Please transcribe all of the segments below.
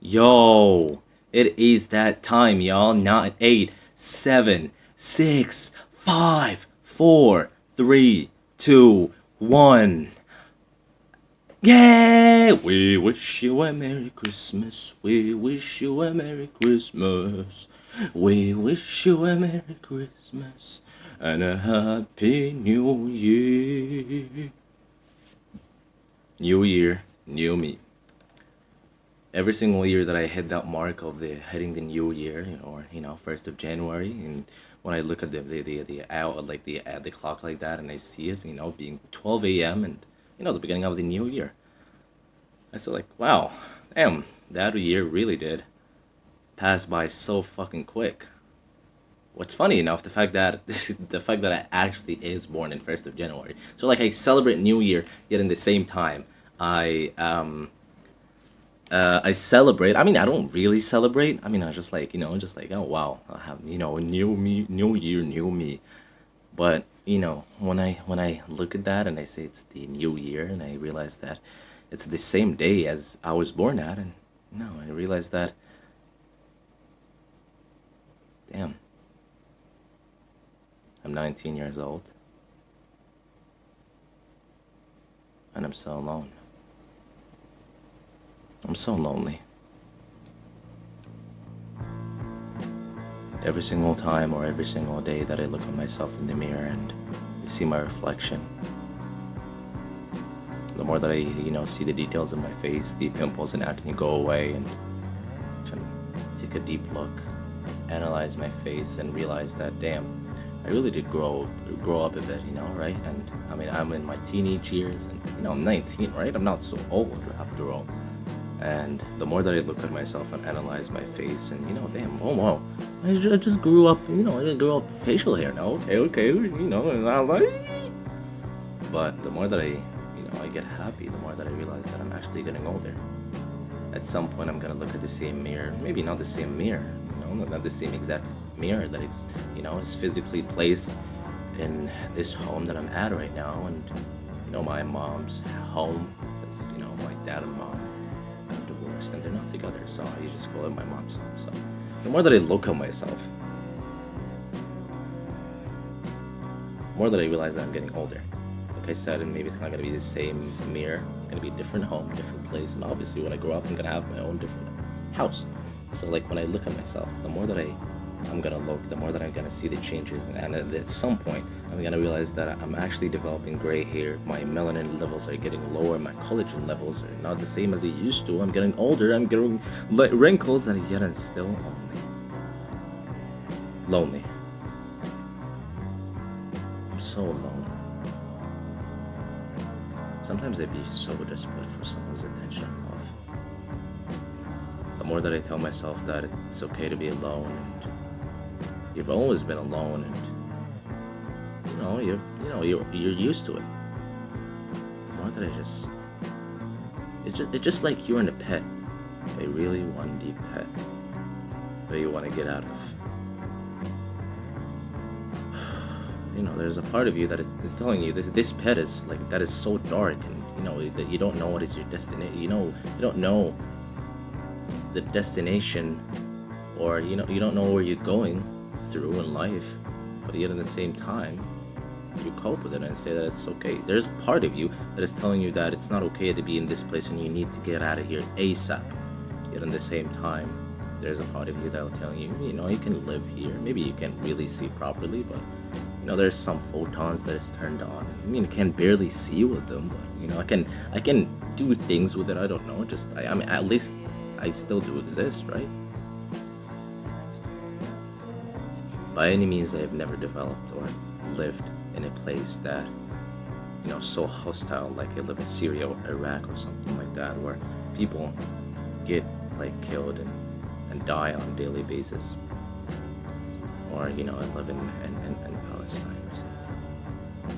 Yo, it is that time, y'all. Not 8, 7, 6, 5, 4, 3, 2, 1. Yay! We wish you a Merry Christmas. We wish you a Merry Christmas. We wish you a Merry Christmas and a Happy New Year. New Year, new me. Every single year that I hit that mark of the hitting the new year, or 1st of January, and when I look at the out like the clock like that, and I see it, being 12 a.m. and the beginning of the new year, I feel like, wow, damn, that year really did pass by so fucking quick. What's funny enough, the fact that I actually is born in 1st of January, so like I celebrate New Year, yet in the same time, I celebrate. I mean, I don't really celebrate. I mean, I just like, just like, oh wow, I have, new me, new year, new me. But when I look at that and I say it's the new year, and I realize that it's the same day as I was born at, and no, I realize that, damn, I'm 19 years old and I'm so alone. I'm so lonely. Every single time or every single day that I look at myself in the mirror and I see my reflection, the more that I, see the details in my face, the pimples and acne go away, and can take a deep look, analyze my face, and realize that, damn, I really did grow up a bit, right? And I mean, I'm in my teenage years, and I'm 19, right? I'm not so old after all. And the more that I look at myself and analyze my face, and damn, oh wow, I just grew up, I just grew up facial hair now. Okay, okay, and I was like, but the more that I get happy, the more that I realize that I'm actually getting older. At some point, I'm gonna look at the same mirror, maybe not the same mirror, not the same exact mirror that it's, is physically placed in this home that I'm at right now, and my mom's home, because my dad and mom got divorced and they're not together, so I just call it my mom's home. So the more that I look at myself, the more that I realize that I'm getting older. Like I said, and maybe it's not gonna be the same mirror. It's gonna be a different home, different place, and obviously when I grow up, I'm gonna have my own different house. So like when I look at myself, the more that I'm gonna look, the more that I'm gonna see the changes, and at some point, I'm gonna realize that I'm actually developing gray hair. My melanin levels are getting lower. My collagen levels are not the same as they used to. I'm getting older. I'm getting wrinkles, and yet I'm still lonely. I'm so alone. Sometimes I'd be so desperate for someone's attention and love. The more that I tell myself that it's okay to be alone, and you've always been alone, and you're used to it. The more that it's just like you're in a pit, a really one deep pit that you want to get out of. There's a part of you that is telling you this pit is like that is so dark, and that you don't know what is your destiny. You don't know the destination, or you don't know where you're going through in life, but yet at the same time you cope with it and say that it's okay. There's a part of you that is telling you that it's not okay to be in this place and you need to get out of here ASAP, yet at the same time there's a part of you that will tell you, you can live here. Maybe you can't really see properly, but there's some photons that is turned on. I mean, I can barely see with them, but I can do things with it. I don't know, just I mean, at least I still do exist, right? By any means, I have never developed or lived in a place that, so hostile, like I live in Syria or Iraq or something like that, where people get like killed and die on a daily basis. Or, I live in Palestine or something.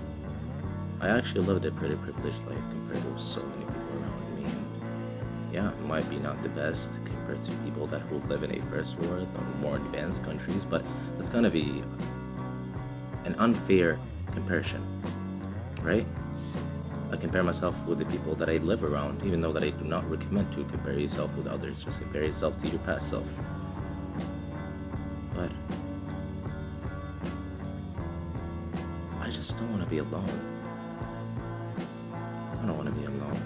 I actually lived a pretty privileged life compared to so many people around me. And yeah, it might be not the best compared to people that who live in a first world or more advanced countries, but that's gonna be an unfair comparison, right? I compare myself with the people that I live around, even though that I do not recommend to compare yourself with others. Just compare yourself to your past self. But I just don't want to be alone. I don't want to be alone.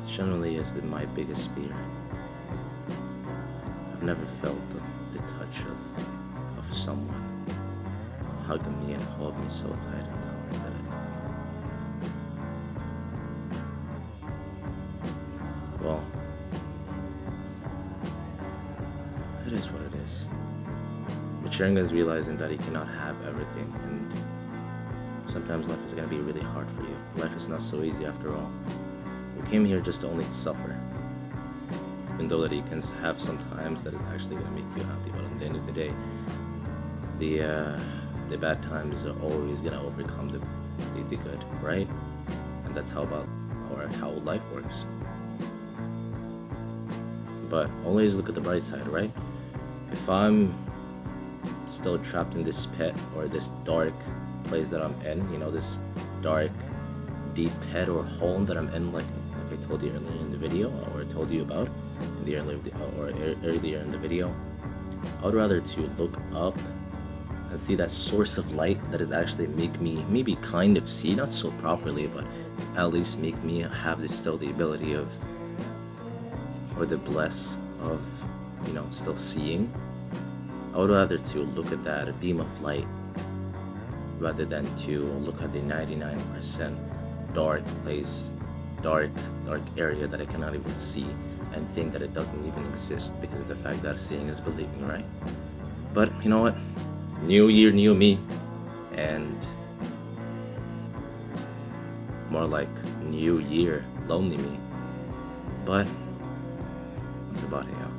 Generally is my biggest fear. I've never felt the touch of someone hugging me and hold me so tight and tell me that I love me. Well, it is what it is. Maturing is realizing that you cannot have everything, and sometimes life is going to be really hard for you. Life is not so easy after all. We came here just only to suffer. Even though that you can have some times that is actually going to make you happy, but at the end of the day, the bad times are always going to overcome the good, right? And that's how life works. But always look at the bright side, right? If I'm still trapped in this pit or this dark place that I'm in, this dark, deep pit or hole that I'm in, like I told you earlier in the video, or told you about earlier in the video, I would rather to look up and see that source of light that is actually make me maybe kind of see, not so properly, but at least make me have the ability of, or the bless of, still seeing. I would rather to look at that beam of light rather than to look at the 99% dark place, dark area that I cannot even see and think that it doesn't even exist because of the fact that seeing is believing, right? But you know what? New year, new me, and more like new year, lonely me. But that's about it, yeah.